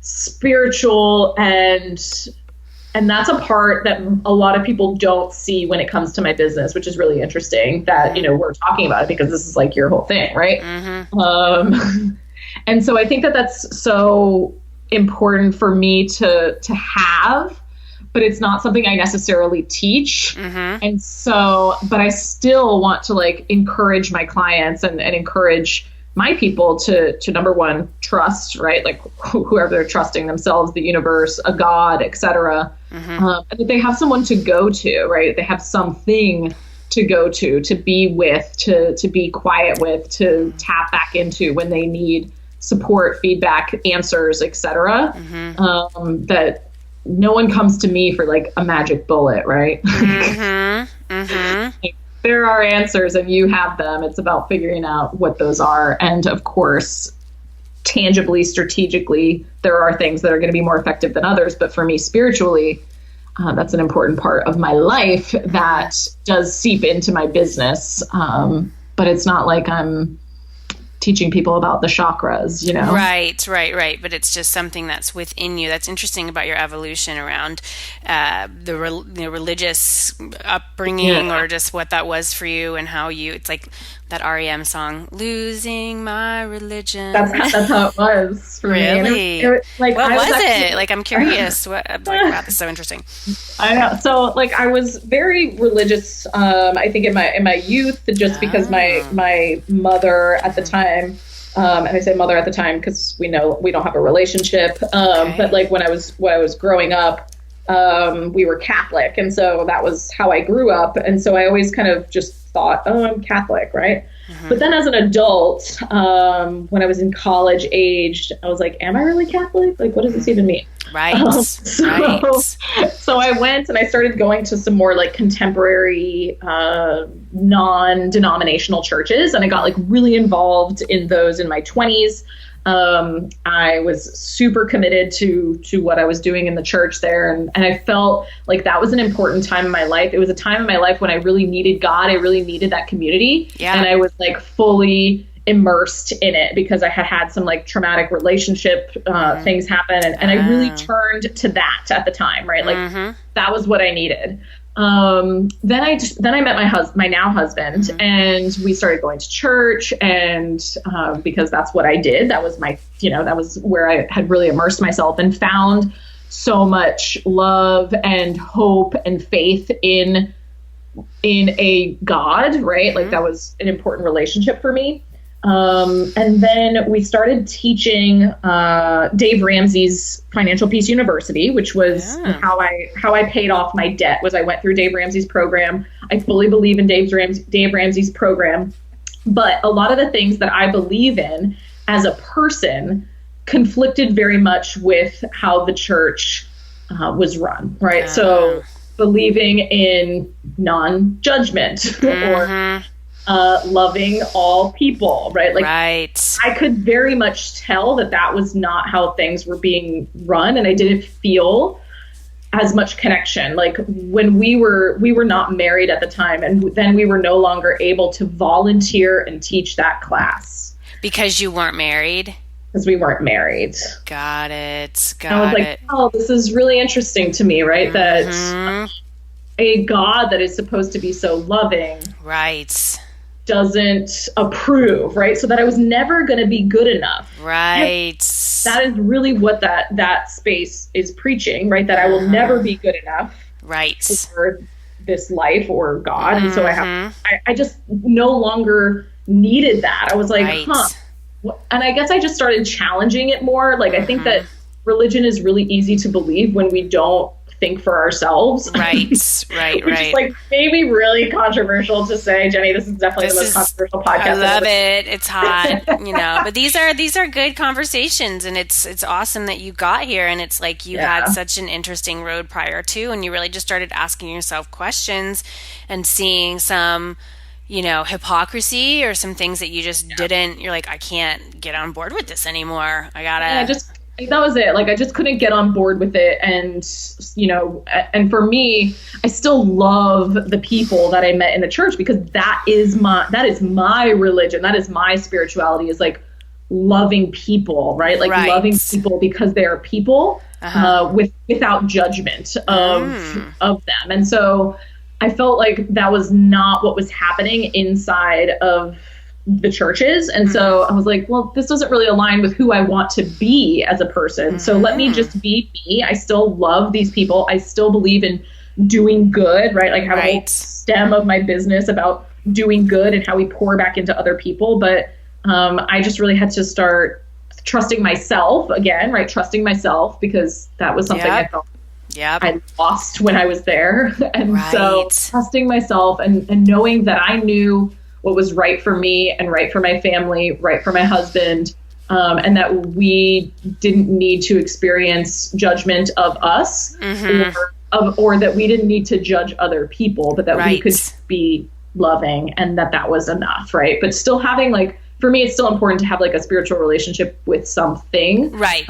spiritual, and that's a part that a lot of people don't see when it comes to my business, which is really interesting that, we're talking about it, because this is like your whole thing, right? And so I think that that's so important for me to have, but it's not something I necessarily teach. And so, but I still want to like encourage my clients and encourage my people to number one, trust, right? Like whoever they're trusting, themselves, the universe, a God, etc. And that they have someone to go to, right? They have something to go to be with, to be quiet with, to tap back into when they need support, feedback, answers, etc. That no one comes to me for like a magic bullet, right? Like, there are answers and you have them. It's about figuring out what those are. And of course, tangibly, strategically, there are things that are going to be more effective than others. But for me, spiritually, that's an important part of my life that does seep into my business. But it's not like I'm teaching people about the chakras, Right. But it's just something that's within you. That's interesting about your evolution around the religious upbringing, or just what that was for you, and how it's like that REM song, "Losing My Religion." That's how it was for me. Really? Like, what was it? Like, I'm curious. Wow, that's so interesting. I know. So, like, I was very religious. I think in my youth, just because my mother at the time. And I say mother at the time because we know we don't have a relationship. But like when I was growing up, we were Catholic, and so that was how I grew up. And so I always kind of just thought, oh, I'm Catholic, right? But then as an adult, when I was in college aged, I was like, am I really Catholic? Like, what does this even mean? Right. So I went and I started going to some more like contemporary, non-denominational churches, and I got like really involved in those in my 20s. I was super committed to what I was doing in the church there. And I felt like that was an important time in my life. It was a time in my life when I really needed God. I really needed that community. Yeah. And I was like fully immersed in it because I had some like traumatic relationship things happen. And I really turned to that at the time, right? Like that was what I needed. Then I met my now husband, and we started going to church, and because that's what I did. That was that was where I had really immersed myself and found so much love and hope and faith in a God, right? Like that was an important relationship for me. And then we started teaching Dave Ramsey's Financial Peace University, which was how I paid off my debt. Was I went through Dave Ramsey's program. I fully believe in Dave Ramsey's program, but a lot of the things that I believe in as a person conflicted very much with how the church was run, right? So believing in non-judgment or loving all people, right? Like I could very much tell that was not how things were being run, and I didn't feel as much connection. Like when we were not married at the time, and then we were no longer able to volunteer and teach that class. Because you weren't married? Because we weren't married. Got it. I was like, oh, this is really interesting to me, right? That a God that is supposed to be so loving. Right. Doesn't approve, right? So that I was never going to be good enough. Right. That is really what that space is preaching, right? That I will never be good enough. Right. For this life or God. And so I just no longer needed that. I was like, and I guess I just started challenging it more. Like, I think that religion is really easy to believe when we don't think for ourselves. Right. Which is like maybe really controversial to say. Jenny, this is definitely the most controversial podcast. I love it. It's hot, but these are good conversations, and it's awesome that you got here. And it's like you had such an interesting road prior to, and you really just started asking yourself questions and seeing some, hypocrisy or some things that you just didn't. You're like, I can't get on board with this anymore. I gotta. That was it. Like, I just couldn't get on board with it. And, and for me, I still love the people that I met in the church, because that is my religion. That is my spirituality, is like loving people, right? Like loving people because they are people, without judgment of them. And so I felt like that was not what was happening inside of the churches. And so I was like, well, this doesn't really align with who I want to be as a person. So let me just be me. I still love these people. I still believe in doing good, right? Like, I have a whole stem of my business about doing good and how we pour back into other people. But I just really had to start trusting myself again, right? Trusting myself, because that was something I felt I lost when I was there. And so trusting myself and knowing that I knew what was right for me and right for my family, right for my husband, and that we didn't need to experience judgment of us, or that we didn't need to judge other people, but that we could be loving, and that was enough, right? But still having, like, for me, it's still important to have like a spiritual relationship with something, right?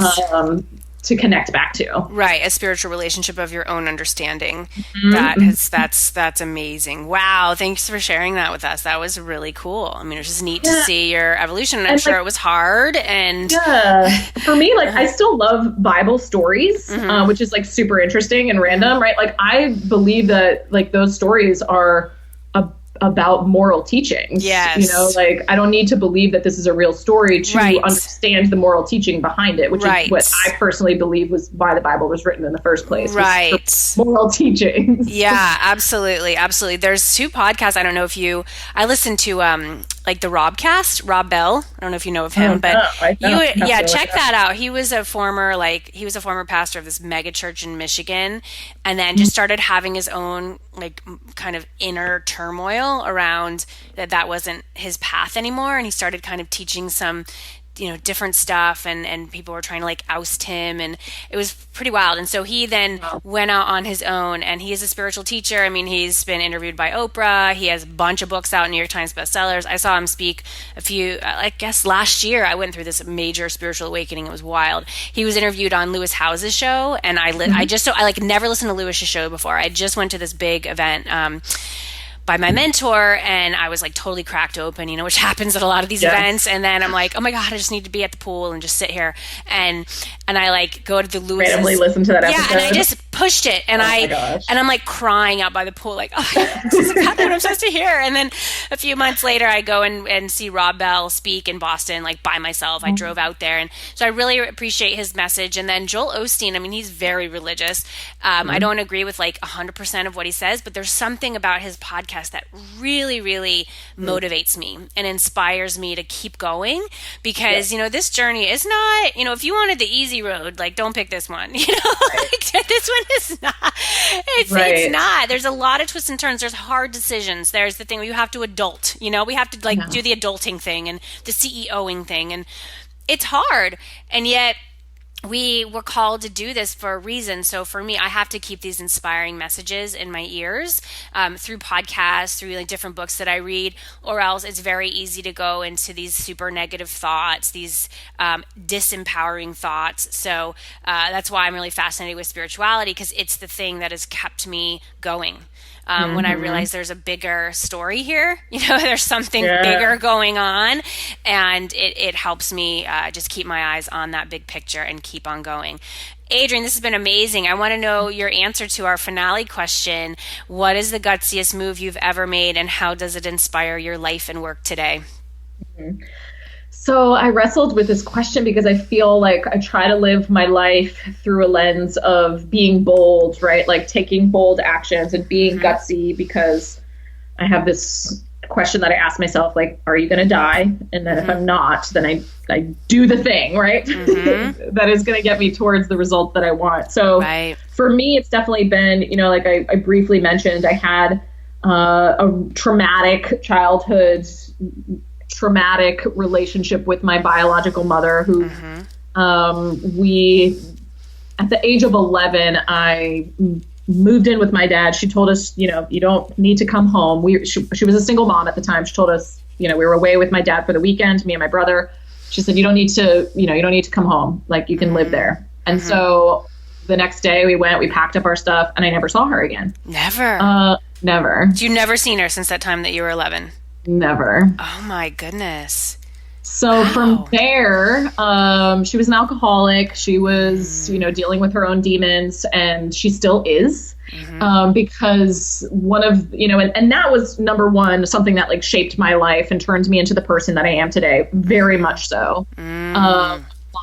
To connect back to. Right. A spiritual relationship of your own understanding. That's amazing. Wow. Thanks for sharing that with us. That was really cool. I mean, it was just neat to see your evolution, and I'm sure it was hard. And for me, like, I still love Bible stories, which is like super interesting and random, right? Like, I believe that like those stories are about moral teachings. Yes. Like, I don't need to believe that this is a real story to understand the moral teaching behind it, which is what I personally believe was why the Bible was written in the first place. Right. Moral teachings. Yeah, absolutely. Absolutely. There's two podcasts. I don't know if I listen to like the Robcast, Rob Bell. I don't know if you know of him, but check that out. He was a former pastor of this mega church in Michigan, and then just started having his own like kind of inner turmoil around that wasn't his path anymore. And he started kind of teaching some, different stuff, and people were trying to like oust him, and it was pretty wild. And so he then went out on his own, and he is a spiritual teacher. I mean, he's been interviewed by Oprah. He has a bunch of books out, New York Times bestsellers. I saw him speak I guess last year. I went through this major spiritual awakening. It was wild. He was interviewed on Lewis Howes's show, and I never listened to Lewis's show before. I just went to this big event, by my mentor, and I was like totally cracked open, which happens at a lot of these events. And then I'm like, oh my God, I just need to be at the pool and just sit here. And I like go to the Lewis. Randomly listen to that episode. Yeah, and I just pushed it, and I'm like crying out by the pool, like, oh, this is exactly what I'm supposed to hear. And then a few months later, I go and see Rob Bell speak in Boston, like by myself. I drove out there, and so I really appreciate his message. And then Joel Osteen, I mean, he's very religious. I don't agree with like 100% of what he says, but there's something about his podcast that really, really motivates me and inspires me to keep going, because this journey is not, if you wanted the easy road, like, don't pick this one. Like, this one is not. It's not. There's a lot of twists and turns. There's hard decisions. There's the thing where you have to adult. We have to do the adulting thing and the CEOing thing, and it's hard, and yet we were called to do this for a reason. So for me, I have to keep these inspiring messages in my ears through podcasts, through like different books that I read, or else it's very easy to go into these super negative thoughts, these disempowering thoughts. So that's why I'm really fascinated with spirituality, because it's the thing that has kept me going. When I realized there's a bigger story here, there's something bigger going on, and it helps me just keep my eyes on that big picture and keep on going. Adrienne, this has been amazing. I want to know your answer to our finale question. What is the gutsiest move you've ever made, and how does it inspire your life and work today? So I wrestled with this question because I feel like I try to live my life through a lens of being bold, right? Like taking bold actions and being gutsy, because I have this question that I ask myself, like, are you going to die? And then if I'm not, then I do the thing, right? That is going to get me towards the result that I want. So for me, it's definitely been, like I briefly mentioned, I had a traumatic childhood, traumatic relationship with my biological mother who we, at the age of 11, I moved in with my dad. She told us, you don't need to come home. She was a single mom at the time. She told us, we were away with my dad for the weekend, me and my brother. She said, you don't need to come home. Like, you can live there. And so the next day we packed up our stuff, and I never saw her again. Never? Never. You've never seen her since that time that you were 11? Never. Oh my goodness. So from there, she was an alcoholic. She was, dealing with her own demons, and she still is, because one of, and that was number one, something that like shaped my life and turned me into the person that I am today. Very much so.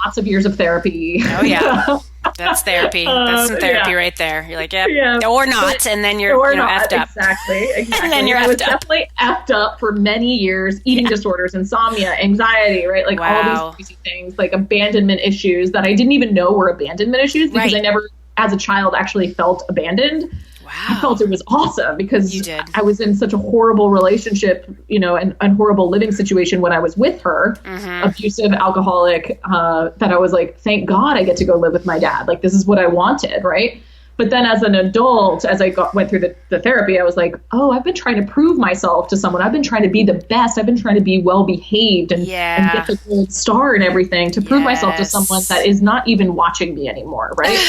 Lots of years of therapy. Oh yeah. That's therapy. That's some therapy right there. You're like, or not. And then you're, effed up. Exactly. And then you're I effed was up. Definitely effed up for many years. Eating disorders, insomnia, anxiety, right? Like all these crazy things, like abandonment issues that I didn't even know were abandonment issues because I never, as a child, actually felt abandoned. Wow. I felt it was awesome because you did. I was in such a horrible relationship, and horrible living situation when I was with her, abusive, alcoholic, that I was like, thank God I get to go live with my dad. Like, this is what I wanted, right? But then as an adult, as I went through the therapy, I was like, oh, I've been trying to prove myself to someone. I've been trying to be the best. I've been trying to be well-behaved and get the gold star and everything to prove myself to someone that is not even watching me anymore, right?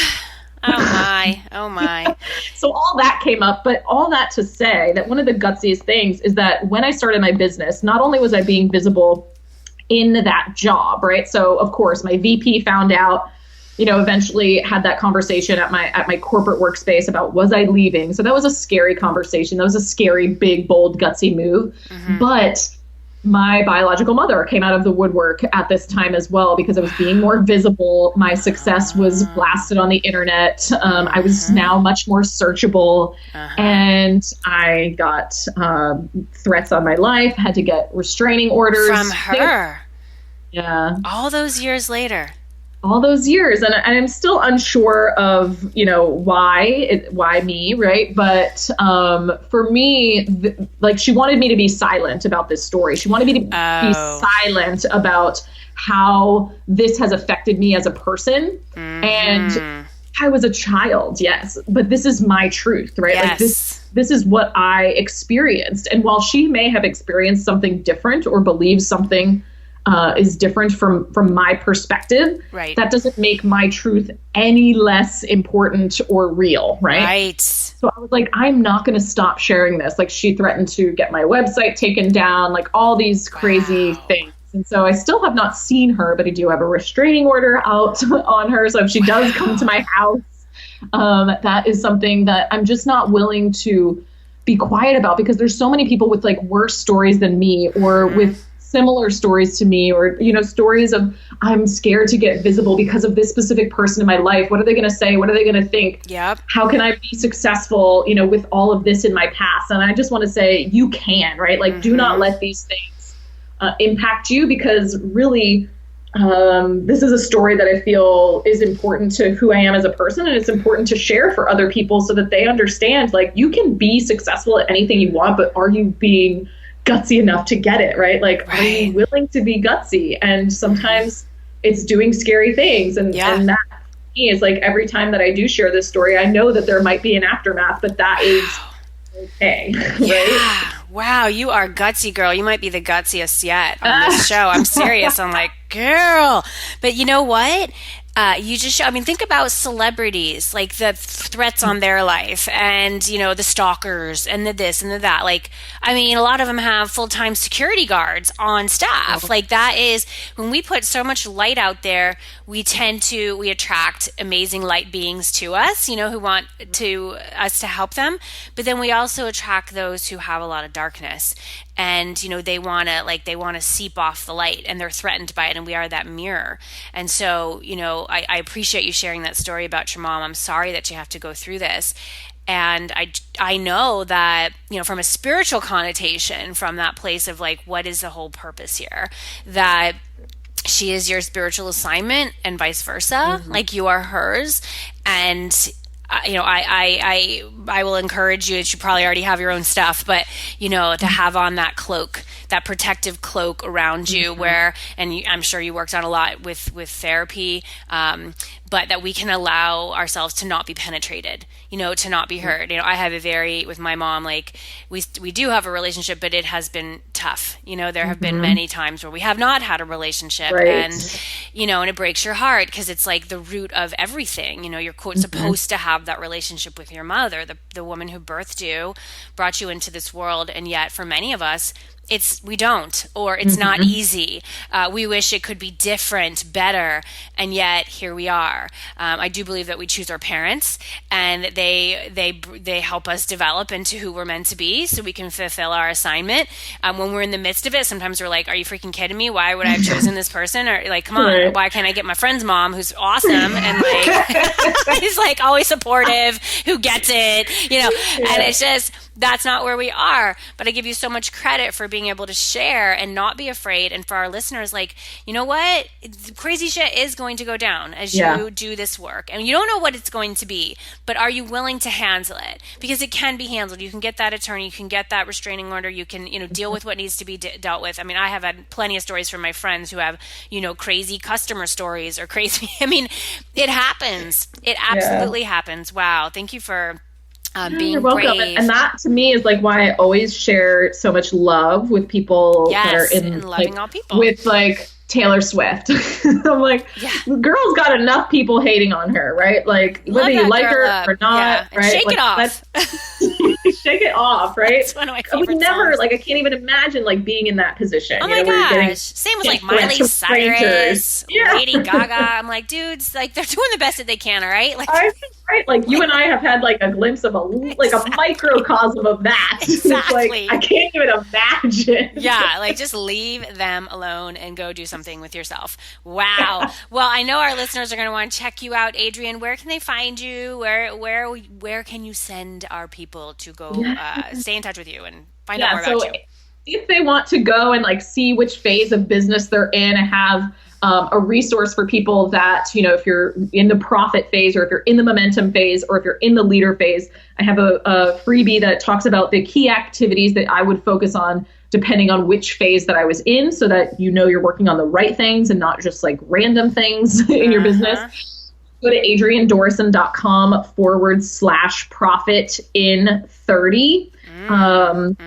Oh my. So all that came up, but all that to say that one of the gutsiest things is that when I started my business, not only was I being visible in that job, right? So of course my VP found out, eventually had that conversation at my corporate workspace about, was I leaving? So that was a scary conversation. That was a scary, big, bold, gutsy move. But my biological mother came out of the woodwork at this time as well, because I was being more visible. My success was blasted on the internet. I was now much more searchable, and I got threats on my life, had to get restraining orders. From her? Yeah. All those years later. All those years. And I'm still unsure of, why me, right? But for me, she wanted me to be silent about this story. She wanted me to be silent about how this has affected me as a person. And I was a child, yes, but this is my truth, right? Yes. Like this is what I experienced. And while she may have experienced something different or believes something is different from my perspective, that doesn't make my truth any less important or real, right? So I was like, I'm not going to stop sharing this. Like, she threatened to get my website taken down, like all these crazy things. And so I still have not seen her, but I do have a restraining order out on her. So if she does come to my house, that is something that I'm just not willing to be quiet about, because there's so many people with like worse stories than me, or with similar stories to me, or, stories of, I'm scared to get visible because of this specific person in my life. What are they going to say? What are they going to think? How can I be successful, with all of this in my past? And I just want to say, you can, right? Like, do not let these things impact you, because really, this is a story that I feel is important to who I am as a person. And it's important to share for other people so that they understand, like, you can be successful at anything you want, but are you being gutsy enough to get it, right? Like, are you willing to be gutsy? And sometimes it's doing scary things. And that for me is like, every time that I do share this story, I know that there might be an aftermath, but that is okay. Right? Wow, you are gutsy, girl. You might be the gutsiest yet on this show. I'm serious. I'm like, girl. But you know what? You just think about celebrities, like the threats on their life, and, the stalkers and the this and the that. Like, a lot of them have full-time security guards on staff. Like, that is, when we put so much light out there, we attract amazing light beings to us, who want us to help them. But then we also attract those who have a lot of darkness. And, they want to seep off the light, and they're threatened by it. And we are that mirror. And so, I appreciate you sharing that story about your mom. I'm sorry that you have to go through this. And I know that, from a spiritual connotation, from that place of like, what is the whole purpose here? That she is your spiritual assignment and vice versa. Like you are hers. And I will encourage you, you probably already have your own stuff, but, to have on that cloak, that protective cloak around you I'm sure you worked on a lot with therapy, but that we can allow ourselves to not be penetrated, to not be hurt. I have with my mom, like we do have a relationship, but it has been tough. There have been many times where we have not had a relationship and it breaks your heart because it's like the root of everything. You're supposed to have that relationship with your mother, the woman who birthed you, brought you into this world. And yet for many of us, we don't, or it's not easy. We wish it could be different, better, and yet here we are. I do believe that we choose our parents, and they help us develop into who we're meant to be, so we can fulfill our assignment. When we're in the midst of it, sometimes we're like, "Are you freaking kidding me? Why would I have chosen this person?" Or like, "Come on, why can't I get my friend's mom, who's awesome and like who's like always supportive, who gets it?" And it's just. That's not where we are. But I give you so much credit for being able to share and not be afraid. And for our listeners, like, you know what? Crazy shit is going to go down as you do this work. And you don't know what it's going to be, but are you willing to handle it? Because it can be handled. You can get that attorney. You can get that restraining order. You can, deal with what needs to be dealt with. I mean, I have had plenty of stories from my friends who have, crazy customer stories or crazy. I mean, it happens. It absolutely happens. Wow. Thank you for being You're welcome. brave. And that to me is like why I always share so much love with people that are in loving all people. With like Taylor Swift. I'm like, the girl's got enough people hating on her, right? Like whether you like her or not, right? Shake it off. Shake it off, right? It's one of my I would favorite never songs. I can't even imagine like being in that position. Oh my gosh. Same with like Miley Cyrus, Lady Gaga. I'm like, dudes, like they're doing the best that they can, all right? Like, right? Like you and I have had like a glimpse of a microcosm of that. Exactly. It's like, I can't even imagine. Yeah, like just leave them alone and go do something with yourself. Wow. Well, I know our listeners are going to want to check you out, Adrienne. Where can they find you? Where can you send our people to go stay in touch with you and find out more about you? If they want to go and like see which phase of business they're in, I have a resource for people that, if you're in the profit phase or if you're in the momentum phase or if you're in the leader phase, I have a freebie that talks about the key activities that I would focus on depending on which phase that I was in so that you're working on the right things and not just like random things in your business. Go to adriennedorison.com/profit in 30. And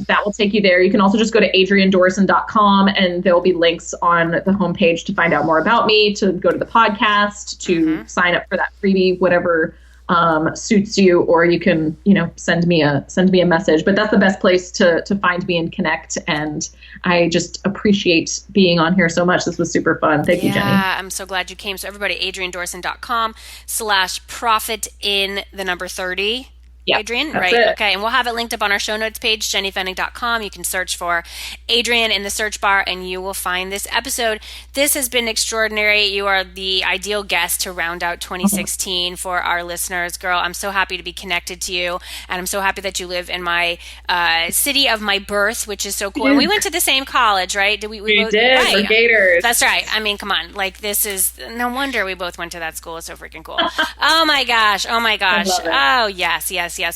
that will take you there. You can also just go to adriennedorison.com and there'll be links on the homepage to find out more about me, to go to the podcast, to sign up for that freebie, whatever suits you, or you can, send me a message. But that's the best place to find me and connect. And I just appreciate being on here so much. This was super fun. Thank you, Jenny. Yeah, I'm so glad you came. So everybody, adriennedorison.com/profit in the number 30. Yep, Adrienne, right? It. Okay, and we'll have it linked up on our show notes page, jennyfennig.com. You can search for Adrienne in the search bar, and you will find this episode. This has been extraordinary. You are the ideal guest to round out 2016 for our listeners. Girl, I'm so happy to be connected to you, and I'm so happy that you live in my city of my birth, which is so cool. And we went to the same college, right? We did. Right. We're Gators. That's right. I mean, come on. Like, this is no wonder we both went to that school. It's so freaking cool. Oh my gosh. Oh yes.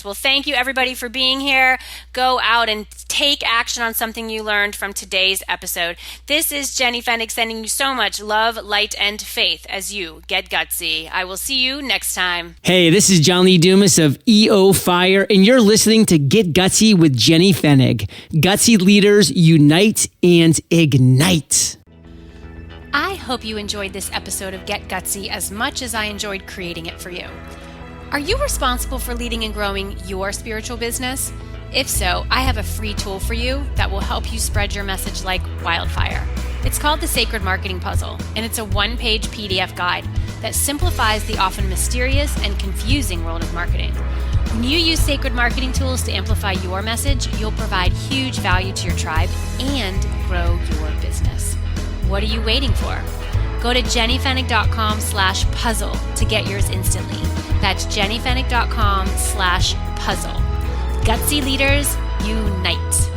Well, thank you everybody for being here. Go out and take action on something you learned from today's episode. This is Jenny Fennig sending you so much love, light, and faith as you get gutsy. I will see you next time. Hey, this is John Lee Dumas of EO Fire, and you're listening to Get Gutsy with Jenny Fennig. Gutsy leaders unite and ignite. I hope you enjoyed this episode of Get Gutsy as much as I enjoyed creating it for you. Are you responsible for leading and growing your spiritual business? If so, I have a free tool for you that will help you spread your message like wildfire. It's called the Sacred Marketing Puzzle, and it's a one-page PDF guide that simplifies the often mysterious and confusing world of marketing. When you use sacred marketing tools to amplify your message, you'll provide huge value to your tribe and grow your business. What are you waiting for? Go to jennyfennig.com/puzzle to get yours instantly. That's jennyfennig.com/puzzle. Gutsy leaders, unite.